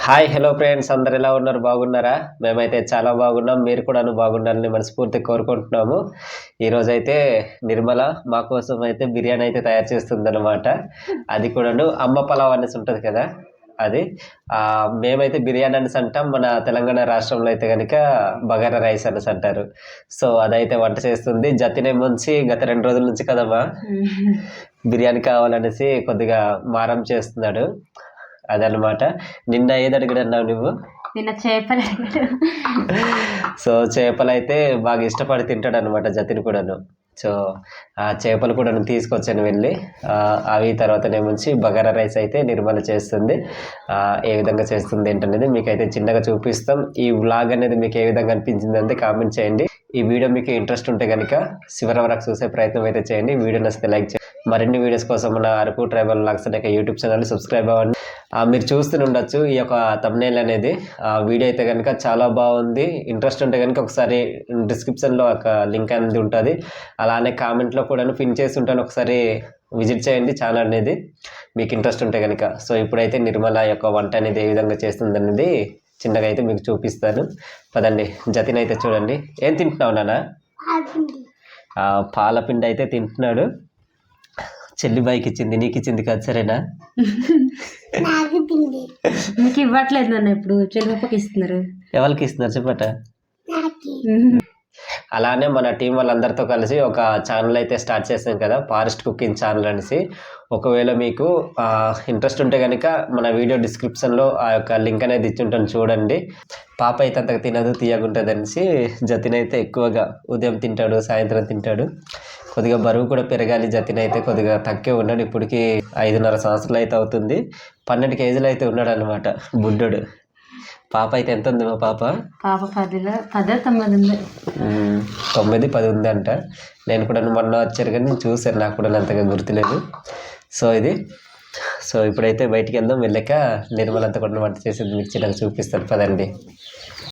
Hi hello friends, అందరు ఎలా ఉన్నారు? బాగున్నారా? మేమైతే చాలా బాగున్నాం. మీరు కూడా బాగుండాలని మనస్ఫూర్తిగా కోరుకుంటున్నాము. ఈరోజైతే నిర్మల మా కోసం అయితే బిర్యానీ అయితే తయారు చేస్తుందన్నమాట. అది కూడాను అమ్మ పలావ్ అనేసి ఉంటుంది కదా, అది మేమైతే బిర్యానీ అనేసి అంటాం. మన తెలంగాణ రాష్ట్రంలో అయితే కనుక బగారా రైస్ అనేసి అంటారు. సో అదైతే వంట చేస్తుంది. జతినే ముంచి గత 2 రోజుల నుంచి కదమ్మా బిర్యానీ కావాలనేసి కొద్దిగా మారం చేస్తున్నాడు. అదనమాట. నిన్న ఏది అడిగాడన్నావు నువ్వు? నిన్న చేపలు. సో చేపలు అయితే బాగా ఇష్టపడి తింటాడు అనమాట జతిన్ కూడాను. సో ఆ చేపలు కూడా తీసుకొచ్చాను వెళ్ళి. అవి తర్వాతనేముంచి బగారా రైస్ అయితే నిర్మల చేస్తుంది. ఏ విధంగా చేస్తుంది ఏంటనేది మీకైతే చిన్నగా చూపిస్తాం. ఈ వ్లాగ్ అనేది మీకు ఏ విధంగా అనిపించింది అంటే కామెంట్ చేయండి. ఈ వీడియో మీకు ఇంట్రెస్ట్ ఉంటే కనుక చివరి వరకు చూసే ప్రయత్నం అయితే చేయండి. వీడియో నచ్చితే లైక్ చేయండి. మరిన్ని వీడియోస్ కోసం మన అరకు ట్రైబల్ వ్లాగ్స్ అనే యూట్యూబ్ ఛానల్ సబ్స్క్రైబ్ అవ్వండి. మీరు చూస్తూనే ఉండొచ్చు ఈ యొక్క థంబ్నెయిల్ అనేది. వీడియో అయితే కనుక చాలా బాగుంది. ఇంట్రెస్ట్ ఉంటే కనుక ఒకసారి డిస్క్రిప్షన్లో ఒక లింక్ అనేది ఉంటుంది. అలానే కామెంట్లో కూడా పిన్ చేసి ఉంటాను, ఒకసారి విజిట్ చేయండి ఛానల్ అనేది మీకు ఇంట్రెస్ట్ ఉంటే కనుక. సో ఇప్పుడైతే నిర్మల యొక్క వంట అనేది ఏ విధంగా చేస్తుంది అనేది చిన్నగా అయితే మీకు చూపిస్తాను. పదండి. జతిన్ అయితే చూడండి. ఏం తింటున్నావు నాన్న? పాలపిండి అయితే తింటున్నాడు. చెల్లిబాయికి ఇచ్చింది, నీకు ఇచ్చింది కాదు, సరేనా? మీకు ఇవ్వట్లేదు నన్ను, ఇప్పుడు చెల్లిపప్పకి ఇస్తున్నారు. ఎవరికి ఇస్తున్నారు చెప్పట? అలానే మన టీం వాళ్ళందరితో కలిసి ఒక ఛానల్ అయితే స్టార్ట్ చేసాం కదా, ఫారెస్ట్ కుకింగ్ ఛానల్ అనేసి. ఒకవేళ మీకు ఇంట్రెస్ట్ ఉంటే కనుక మన వీడియో డిస్క్రిప్షన్లో ఆ యొక్క లింక్ అనేది ఇచ్చుంటాను, చూడండి. పాప అయితే అంతగా తినదు, తీయగుంటుంది అనేసి జతిన్ అయితే ఎక్కువగా ఉదయం తింటాడు, సాయంత్రం తింటాడు. కొద్దిగా బరువు కూడా పెరగాలి. జతిన్ అయితే కొద్దిగా తక్కువ ఉన్నాడు. ఇప్పటికి 5.5 సంవత్సరాలు అయితే అవుతుంది. 12 కేజీలు అయితే ఉన్నాడు అనమాట బుడ్డోడు. పాప అయితే ఎంత ఉంది మా పాప? పాప 10 ఉంది. 9, 10 ఉంది అంట. నేను కూడా మొన్న వచ్చారు కానీ చూసాను, నాకు కూడా అంతగా గుర్తులేదు. సో ఇప్పుడైతే బయటికి వెళ్దాం. వెళ్ళాక నిర్మల అంతా కూడా వంట చేసేది మీకు చిన్నగా చూపిస్తాను, పదండి.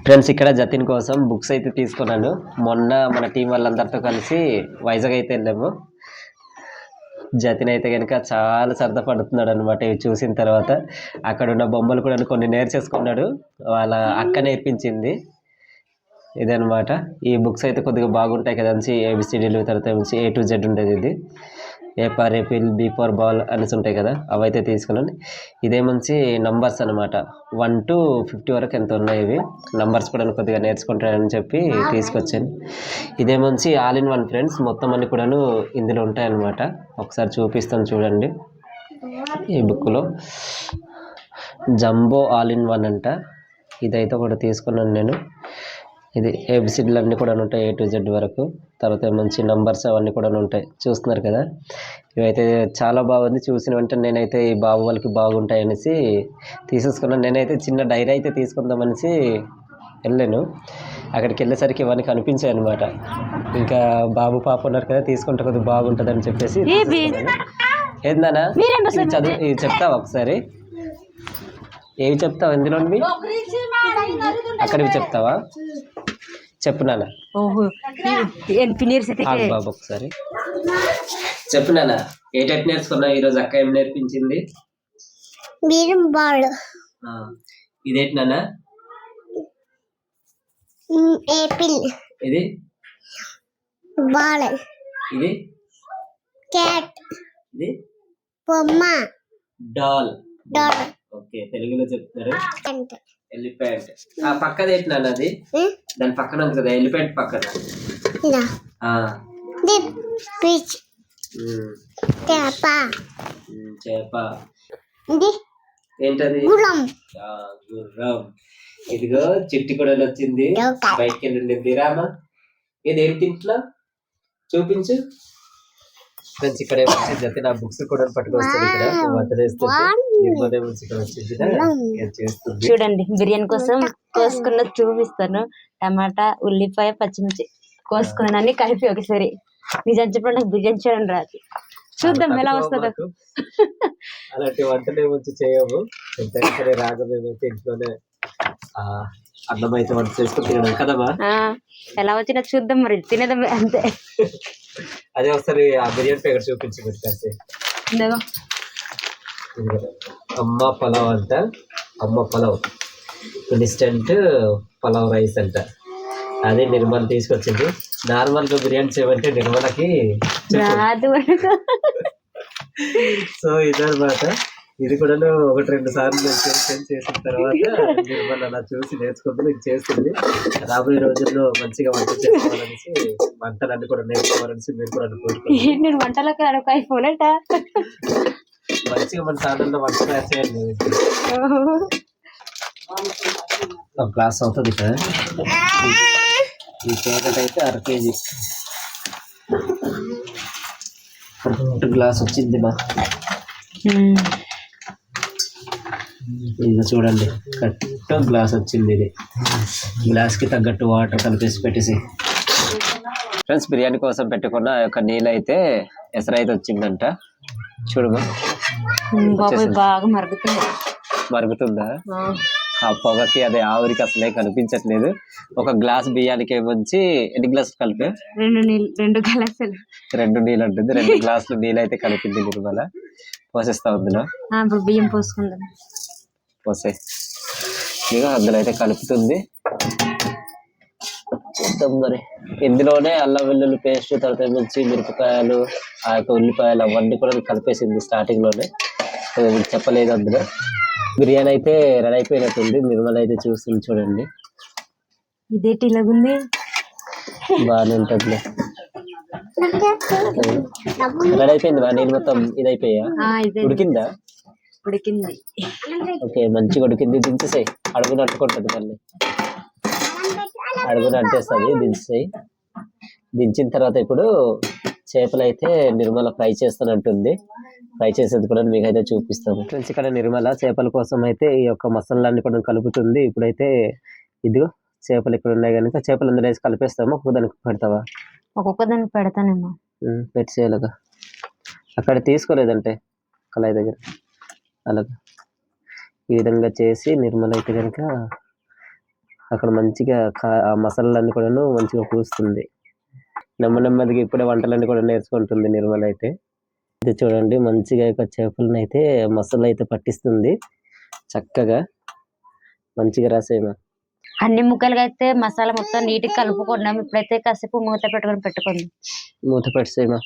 ఫ్రెండ్స్, ఇక్కడ జతిన్ కోసం బుక్స్ అయితే తీసుకున్నాను. మొన్న మన టీం వాళ్ళందరితో కలిసి వైజాగ్ అయితే వెళ్ళాము. జతిన్ అయితే కనుక చాలా సరదా పడుతున్నాడు అనమాట ఇవి చూసిన తర్వాత. అక్కడ ఉన్న బొమ్మలు కూడా కొన్ని నేర్చేసుకున్నాడు, వాళ్ళ అక్క నేర్పించింది. ఇదనమాట. ఈ బుక్స్ అయితే కొద్దిగా బాగుంటాయి కదా అని ABCDలు, తర్వాత నుంచి A to Z ఉండేది. ఇది A for Apple, B for ball అనేసి ఉంటాయి కదా, అవైతే తీసుకున్నాను. ఇదేమంచి నంబర్స్ అనమాట. 1 to 50 వరకు ఎంత ఉన్నాయి ఇవి నంబర్స్ కూడా కొద్దిగా నేర్చుకుంటానని చెప్పి తీసుకొచ్చాను. ఇదేమంచి ఆల్ ఇన్ వన్ ఫ్రెండ్స్, మొత్తం అన్ని కూడాను ఇందులో ఉంటాయన్నమాట. ఒకసారి చూపిస్తాను చూడండి. ఈ బుక్లో జంబో ఆల్ ఇన్ వన్ అంట. ఇదైతే కూడా తీసుకున్నాను నేను. ఇది ABCDలు అన్నీ కూడా ఉంటాయి, A to Z వరకు. తర్వాత మంచి నంబర్స్ అవన్నీ కూడా ఉంటాయి, చూస్తున్నారు కదా. ఇవైతే చాలా బాగుంది. చూసిన వెంటనే నేనైతే ఈ బాబు వాళ్ళకి బాగుంటాయి అనేసి తీసేసుకున్నాను. నేనైతే చిన్న డైరీ అయితే తీసుకుందామనేసి వెళ్ళాను. అక్కడికి వెళ్ళేసరికి ఇవన్నీ కనిపించాయి అనమాట. ఇంకా బాబు పాప ఉన్నారు కదా, తీసుకుంటే కొద్దిగా బాగుంటుంది అని చెప్పేసి ఏందన్నా చదువు ఇవి చెప్తావా ఒకసారి? ఏవి చెప్తావు ఇందులో? అక్కడివి చెప్తావా? చెప్పు నాన్న. బాబు ఒకసారి చెప్పు నాన్న, ఏ టైప్ నేర్చుకున్నావు ఈరోజు? అక్క ఏం నేర్పించింది? ఇదేంటి నాన్న? యాపిల్. ఇది బాల్. ఇది క్యాట్. ఇది బొమ్మ. డాల్. డాల్. ఓకే, తెలుగులో చెప్తారు. ఎలిఫెంట్. ఆ పక్కది ఏంటి నాన్న? అది దాని పక్కన ఉంది కదా, ఎలిఫెంట్ పక్కన. చేప. ఏంటది? గుర్రం. ఇదిగో చిట్టి కూడా వచ్చింది, బయటికి వెళ్ళింది. రామా, ఇదేం తింటున్నా చూపించు. ఫ్రెండ్స్, ఇక్కడ జతి నా బుక్స్ కూడా పట్టుకొస్తుంది. ఇక్కడ వంట చేస్తుంది. చూడండి, బిర్యానీ కోసం కోసుకున్న చూపిస్తాను. టమాటా, ఉల్లిపాయ, పచ్చిమిర్చి కోసుకున్నాను కలిపి ఒకసారి. నిజం చెప్పడం నాకు బిర్యానీ చేయడం రాదు. చూద్దాం ఎలా వస్తుందో. అలాంటి వంటలు ఏమొచ్చి చేయము, ఎంతైనా సరే రాగా మేమైతే ఇంట్లోనే అన్నం అయితే వంట చేసుకుని తినడం కదమ్మా. ఎలా వచ్చినా చూద్దాం, మరి తినేదాం అంతే. అదే ఒకసారి ఆ బిర్యానీ ప్యాకెట్ చూపించి పెట్టుకంటే. అమ్మ పలావ్ అంట. అమ్మ పలావ్, ఇన్స్టెంట్ పలావ్ రైస్ అంట. అదే నిర్మల్ తీసుకొచ్చింది. నార్మల్గా బిర్యానీ చేయమంటే నిర్మలకి రాదు మనకు. సో ఇదనమాట. ఇది కూడా 1-2 సార్లు నేను చేసిన తర్వాత నిర్మల్ అలా చూసి నేర్చుకుంటూ ఇది చేస్తుంది. రాబోయే రోజుల్లో మంచిగా వంట చేసుకోవాలనేసి, వంటలన్నీ కూడా నేర్చుకోవాలనేసి మీరు కూడా అనుకుంటున్నారు. నేను వంటలకు అడుగు అయిపోలేట. మంచిగా మన ఛానల్లో వంట తయారు చేయండి. ఒక గ్లాస్ అవుతుంది ఇక్కడ. ఈ ప్యాకెట్ అయితే 1/2 kg. 1 గ్లాస్ వచ్చింది మా. ఇది చూడండి, కరెక్ట్ గ్లాస్ వచ్చింది. ఇది గ్లాస్కి తగ్గట్టు వాటర్ కలిపేసి పెట్టేసి. ఫ్రెండ్స్, బిర్యానీ కోసం పెట్టుకున్న యొక్క నీళ్ళు అయితే ఎసరైతే వచ్చిందంట. చూడమా, బాగా మరుగుతుంది. మరుగుతుందా? ఆ పొగకి అదే ఆవిరికి అసలే కనిపించట్లేదు. ఒక గ్లాస్ బియ్యానికి ఏమొచ్చి ఎన్ని గ్లాసులు కలిపే? 2 గ్లాసులు. 2 నీళ్ళు ఉంటుంది. 2 గ్లాసులు నీళ్ళు అయితే కలిపింది నిర్మల. పోసేస్తా ఉందిలో. ఇప్పుడు బియ్యం పోసుకుందాం. పోసే ఇక అందులో అయితే కలుపుతుంది. చూద్దాం మరి. ఇందులోనే అల్లం వెల్లుల్లి పేస్ట్, తర్వాత మిర్చి, మిరపకాయలు, ఆ యొక్క ఉల్లిపాయలు అవన్నీ కూడా కలిపేసింది స్టార్టింగ్ లోనే. చెప్పలేదు అందులో. బిర్యానీ అయితే రెడీ అయిపోయినట్టుంది. నిర్మల అయితే చూస్తుంది చూడండి. ఇదేంటి ఇలాగుంది? బాగానే ఉంటుంది. రెడీ అయిపోయింది బా. నీళ్ళు మొత్తం ఇది అయిపోయా? ఉడికిందా? ఉడికింది. ఓకే, మంచిగా ఉడికింది. దించేసాయి. అడుగున అంటుకుంటుంది మళ్ళీ. అడుగున అంటేస్తుంది. దించేసాయి. దించిన తర్వాత ఇప్పుడు చేపలు అయితే నిర్మల ఫ్రై చేస్తానంటుంది. ఫ్రై చేసేది కూడా మీకైతే చూపిస్తాము. ఫ్రెండ్స్, ఇక్కడ నిర్మల చేపల కోసం అయితే ఈ యొక్క మసాలాన్ని కూడా కలుపుతుంది. ఇప్పుడైతే ఇదిగో చేపలు ఇక్కడ ఉన్నాయి కనుక చేపలు అందరూ వేసి కలిపేస్తాము. ఒక్కొక్క దానికి పెడతావా? ఒక్కొక్క దానికి పెడతానేమో. పెట్టేయాలగా. అక్కడ తీసుకోలేదంటే కళాయి దగ్గర అలాగా. ఈ విధంగా చేసి నిర్మల అయితే కనుక అక్కడ మంచిగా ఆ మసాలాలన్నీ కూడా మంచిగా పూస్తుంది. నెమ్మదిగా ఇప్పుడే వంటలన్నీ కూడా నేర్చుకుంటుంది నిర్మల అయితే. ఇది చూడండి, మంచిగా ఇక చేపలను అయితే మసాలా అయితే పట్టిస్తుంది చక్కగా. మంచిగా రాసేమా. అన్ని ముక్కలుగా అయితే మసాలా మొత్తం నీట్గా కలుపుకున్నాం. ఇప్పుడైతే కాసేపు మూత పెట్టుకుందాం. మూత పెట్టేసేమా.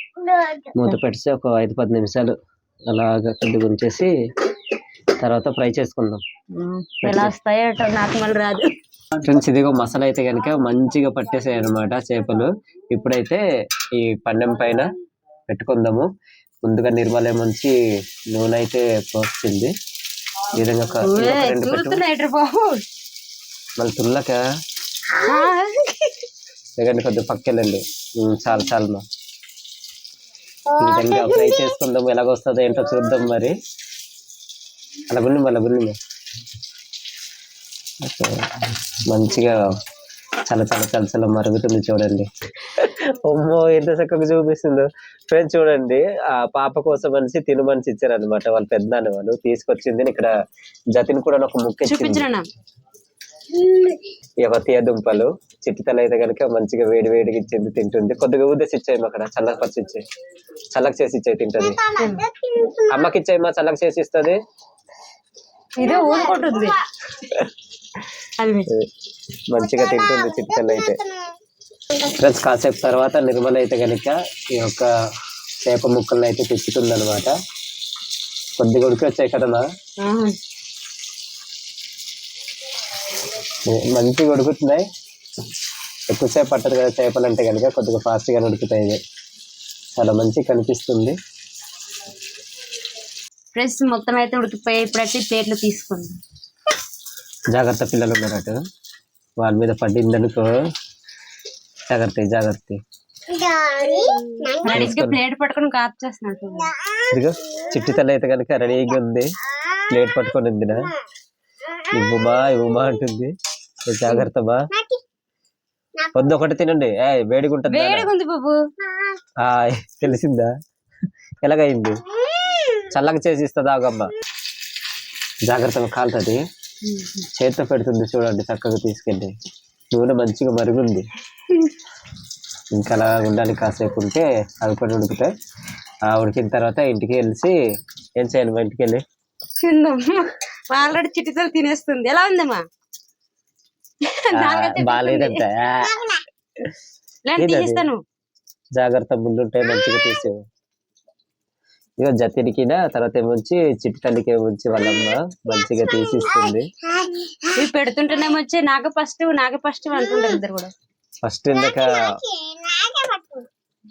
మూత పెట్టేసి ఒక 5-10 నిమిషాలు అలాగా కొద్దిగా ఉంచేసి తర్వాత ఫ్రై చేసుకుందాం. ఎలా వస్తాయో నాకు మళ్ళీ రాదు. ఫ్రెండ్స్, ఇదిగో మసాలా అయితే కనుక మంచిగా పట్టేసాయి అనమాట చేపలు. ఇప్పుడైతే ఈ పన్నెం పైన పెట్టుకుందాము. ముందుగా నిర్మల మంచి నూనె అయితే పోస్తుంది. ఈ విధంగా మళ్ళీ తుల్లక లేదండి కొద్దిగా పక్కెళ్ళండి. చాలు మా. ఈ విధంగా ఫ్రై చేసుకుందాము. ఎలాగొస్తుందో ఏంటో చూద్దాం మరి. అలాగుండి మంచిగా చల్ల మరుగుతుంది చూడండి. అమ్మో, ఎంత చక్కగా చూపిస్తుందో. ఫ్రెండ్స్ చూడండి, ఆ పాప కోసం అనేసి తినమనిసి ఇచ్చారనమాట వాళ్ళ పెద్దనాన్న వాళ్ళు. తీసుకొచ్చింది ఇక్కడ జతిని కూడా ఒక ముక్క ఇచ్చింది. తీయ దుంపలు చిట్టితల అయితే కనుక మంచిగా వేడిగా ఇచ్చింది, తింటుంది. కొద్దిగా ఊదేసి ఇచ్చాయి అక్కడ. చల్లపరిచి ఇచ్చాయి, చల్లక చేసి ఇచ్చాయి, తింటది. అమ్మకి ఇచ్చాయమ్మా, చల్లక చేసి ఇస్తుంది. మంచిగా తింటుంది చిట్టితల అయితే. ఫ్రెండ్స్, కాసేపు తర్వాత నిర్మల అయితే కనుక ఈ యొక్క చేప ముక్కలను అయితే తెచ్చుతుంది అనమాట. కొద్దిగా ఉడికి వచ్చాయి కదమ్మా. మంచిగా ఉడుకుతున్నాయి. ఎక్కువసేపు పట్టదు కదా చేపలు అంటే కనుక, కొద్దిగా ఫాస్ట్గా ఉడుకుతాయి. చాలా మంచిగా కనిపిస్తుంది. ఫ్రెండ్స్, మొత్తం అయితే ఉడికిపోయి ఇప్పుడైతే ప్లేట్లు తీసుకుందాం. జాగ్రత్త, పిల్లలు ఉన్నారట, వాళ్ళ మీద పడిందనుకో జాగ్రత్త. ప్లేట్ పట్టుకొని కాపు చేస్తున్నాడు. ఇదిగో చిట్టితల అయితే కనుక రెడీగా ఉంది. ప్లేట్ పట్టుకొని ఉందినా. ఇవ్వమా అంటుంది. జాగ్రత్త బా. వద్దు, ఒకటి తినండి. వేడిగా ఉంటుంది బాబు. తెలిసిందా? ఎలాగైంది? చల్లగా చేసి ఇస్తుందా ఆగమ్మ. జాగ్రత్తగా కాలుతుంది. చేతితో పెడుతుంది చూడండి చక్కగా తీసుకెళ్ళి. నూనె మంచిగా మరుగుంది. ఇంకా అలా ఉండాలి. కాసేపు ఉంటే అవి కూడా ఉడుకుతాయి. ఉడికిన తర్వాత ఇంటికి వెళ్ళి ఏం చేయాలి? మా ఇంటికి వెళ్ళి ఆల్రెడీ చిట్టితలు తినేస్తుంది. ఎలా ఉందమ్మా? బాగాలేదంట. తీసిస్తాను. జాగ్రత్త, ముందుంటే మంచిగా తీసేవు. ఇక జతినికినా తర్వాత ఏమొచ్చి చిట్టి తల్లికి ఏమొచ్చి వాళ్ళమ్మ మంచిగా తీసిస్తుంది. ఇవి పెడుతుంటేనేమొచ్చి నాకు ఫస్ట్ అంటుంటారు ఇద్దరు కూడా. ఫస్ట్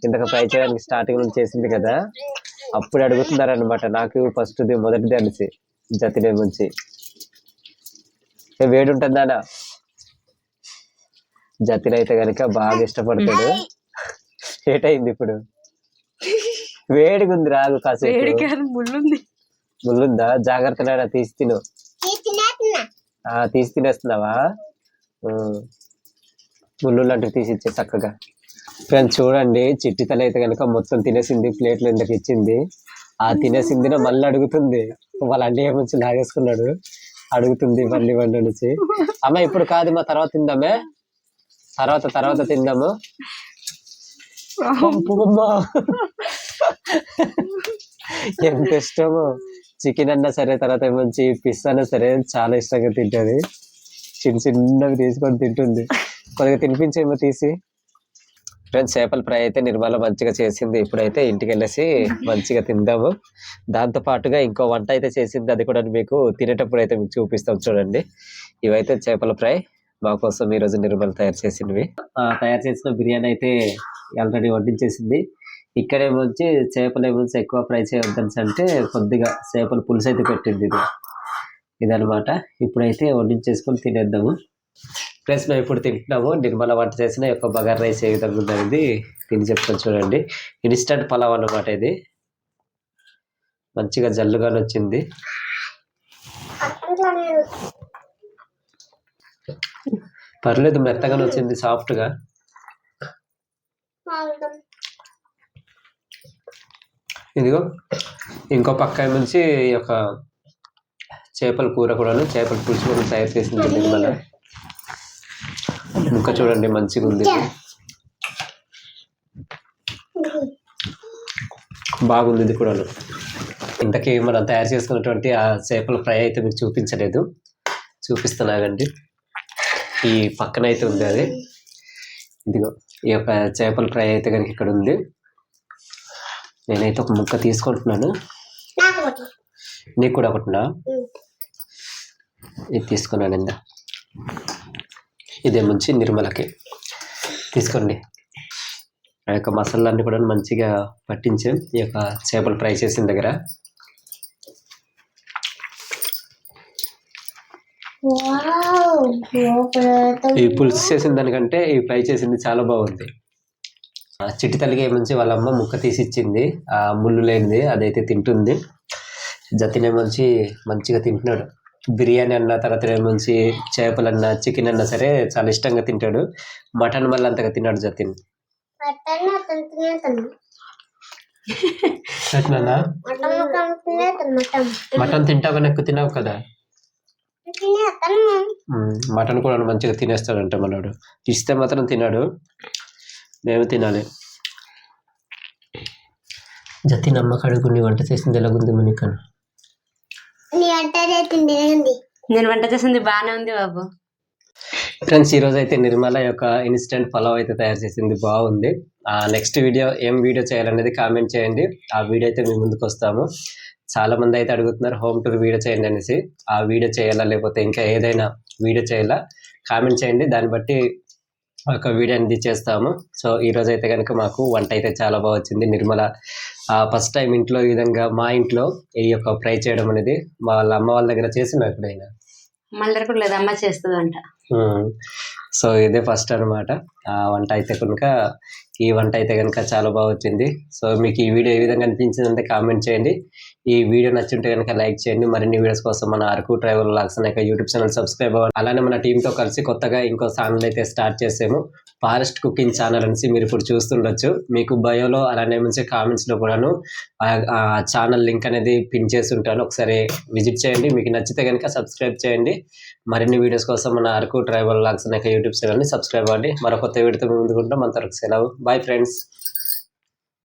ఇందాక ఫ్రై చేయడానికి స్టార్టింగ్ నుంచి చేసింది కదా, అప్పుడు అడుగుతున్నారు అనమాట. నాకు ఫస్ట్ మొదటిది అనిసి జతినే ముంచి వేడి ఉంటుందా. జతిన్ అయితే కనుక బాగా ఇష్టపడతాడు. ఏటైంది ఇప్పుడు? వేడిగా ఉంది, రాగు కాసేపు. ముళ్ళుందా? జాగ్రత్త, తీసి తిను. తీసి తినేస్తున్నావా? ముళ్ళు లాంటివి తీసి ఇచ్చే చక్కగా. ఫ్రెండ్స్ చూడండి, చిట్టి తల అయితే కనుక మొత్తం తినేసింది. ప్లేట్లు ఎందుకు ఇచ్చింది, ఆ తినేసిందిన మళ్ళీ అడుగుతుంది. వాళ్ళ అన్నయ్య నుంచి లాగేసుకున్నాడు, అడుగుతుంది మళ్ళీ వంట నుంచి. అమ్మ ఇప్పుడు కాదు, మా తర్వాత తిందామే, తర్వాత తిందాము. ఎంత ఇష్టమో చికెన్ అన్నా సరే, తర్వాత మంచి పిస్ అన్నా సరే చాలా ఇష్టంగా తింటది. చిన్నవి తీసుకొని తింటుంది. కొద్దిగా తినిపించేమో తీసి. ఫ్రెండ్స్ చేపల ఫ్రై అయితే నిర్మల మంచిగా చేసింది. ఇప్పుడైతే ఇంటికి వెళ్ళేసి మంచిగా తిందాము. దాంతో పాటుగా ఇంకో వంట అయితే చేసింది, అది కూడా మీకు తినేటప్పుడు అయితే మీకు చూపిస్తాం చూడండి. ఇవైతే చేపల ఫ్రై మా కోసం ఈరోజు నిర్మల తయారు చేసినవి. తయారు చేసిన బిర్యానీ అయితే ఆల్రెడీ వడ్డించేసింది. ఇక్కడేమొచ్చి చేపలు ఏమొచ్చి ఎక్కువ ఫ్రై చేయొద్దని అంటే కొద్దిగా చేపల పులుసు అయితే పెట్టింది. ఇదనమాట. ఇప్పుడైతే వడ్డించేసుకొని తినేద్దాము. ప్లస్ మేము ఇప్పుడు తింటున్నాము. నిర్మల వంట చేసిన యొక్క బగారా రైస్ ఏ విధంగా ఉందనేది తిని చెప్తాను చూడండి. ఇన్స్టంట్ పలావ్ అన్నమాట. ఇది మంచిగా జల్లుగానే వచ్చింది. పర్లేదు, మెత్తగానే వచ్చింది, సాఫ్ట్గా. ఇదిగో ఇంకో పక్క నుంచి ఈ యొక్క చేపల కూర కూడాను, చేపల పులుసు కూడా తయారు చేసింది నిర్మల. ఇంకా చూడండి మంచిగా ఉంది, బాగుంది ఇది కూడాను. ఇంతకీ మనం తయారు చేసుకున్నటువంటి ఆ చేపల ఫ్రై అయితే మీకు చూపించలేదు, చూపిస్తున్నానండి. ఈ పక్కన అయితే ఉంది అది. ఇదిగో ఈ యొక్క చేపల ఫ్రై అయితే కనుక ఇక్కడ ఉంది. నేనైతే ఒక ముక్క తీసుకుంటున్నాను. నీకు కూడా ఒకటినా? ఇది తీసుకున్నాను. ఇందా ఇదే ముంచి నిర్మలకి తీసుకోండి. ఆ యొక్క మసాలాన్ని కూడా మంచిగా పట్టించాం ఈ యొక్క చేపలు ఫ్రై చేసిన దగ్గర. ఈ పులుసు చేసిన దానికంటే ఈ ఫ్రై చేసింది చాలా బాగుంది. చిట్టి తల్లికి ఏమంచి వాళ్ళ అమ్మ ముక్క తీసి ఇచ్చింది, ఆ ముళ్ళు లేనిది, అదైతే తింటుంది. జతిన్ ఏమంచి మంచిగా తింటున్నాడు. బిర్యానీ అన్న, తర్వాత ఏమంచి చేపలు అన్నా, చికెన్ అన్నా సరే చాలా ఇష్టంగా తింటాడు. మటన్ మళ్ళీ అంతగా తిన్నాడు జతిన్. మటన్ తింటావు కానీ ఎక్కువ తిన్నావు కదా. మటన్ కూడా మంచిగా తినేస్తాడంట మనోడు. ఇస్తే మాత్రం తిన్నాడు, మేము తినాలి. జతిన్ అమ్మ కడుగుని వంట చేసింది ఎలాగుంది మనకి? నేను వంట చేసింది బాగానే ఉంది బాబు. ఫ్రెండ్స్ ఈరోజు అయితే నిర్మల యొక్క ఇన్స్టెంట్ పలావ్ అయితే తయారు చేసింది, బాగుంది. నెక్స్ట్ వీడియో ఏం వీడియో చేయాలనేది కామెంట్ చేయండి, ఆ వీడియో అయితే మేము ముందుకు వస్తాము. చాలా మంది అయితే అడుగుతున్నారు హోమ్ టూర్ వీడియో చేయండి అనేసి. ఆ వీడియో చేయాలా లేకపోతే ఇంకా ఏదైనా వీడియో చేయాలా కామెంట్ చేయండి, దాన్ని బట్టి ఒక వీడియో అనేది చేస్తాము. సో ఈరోజు అయితే కనుక మాకు వంట అయితే చాలా బాగా వచ్చింది. నిర్మల ఫస్ట్ టైం ఇంట్లో ఈ విధంగా మా ఇంట్లో ఈ యొక్క ఫ్రై చేయడం అనేది. వాళ్ళ అమ్మ వాళ్ళ దగ్గర చేసిన ఎప్పుడైనా మళ్ళీ కూడా లేదు, అమ్మ చేస్తుందంట. సో ఇదే ఫస్ట్ అనమాట ఆ వంట అయితే కనుక. ఈ వంట అయితే కనుక చాలా బాగా వచ్చింది. సో మీకు ఈ వీడియో ఏ విధంగా అనిపించిందంటే కామెంట్ చేయండి. ఈ వీడియో నచ్చుంటే కనుక లైక్ చేయండి. మరిన్ని వీడియోస్ కోసం మన అరకు ట్రావెల్ వ్లాగ్స్ అనే యూట్యూబ్ ఛానల్ సబ్స్క్రైబ్ అవ్వండి. అలానే మన టీంతో కలిసి కొత్తగా ఇంకో ఛానల్ అయితే స్టార్ట్ చేసాము, ఫారెస్ట్ కుకింగ్ ఛానల్ అనేసి. మీరు ఇప్పుడు చూస్తుండొచ్చు, మీకు బయోలో అలానే మంచి కామెంట్స్లో కూడాను ఆ ఛానల్ లింక్ అనేది పిన్ చేసి ఉంటాను, ఒకసారి విజిట్ చేయండి. మీకు నచ్చితే కనుక సబ్స్క్రైబ్ చేయండి. మరిన్ని వీడియోస్ కోసం మన అరకు ట్రావెల్ వ్లాగ్స్ అనే యూట్యూబ్ ఛానల్ని సబ్స్క్రైబ్ అవ్వండి. మరో కొత్త వీడియోతో ముందుకుంటాం. అంతవరకు సెలవు, బాయ్ ఫ్రెండ్స్.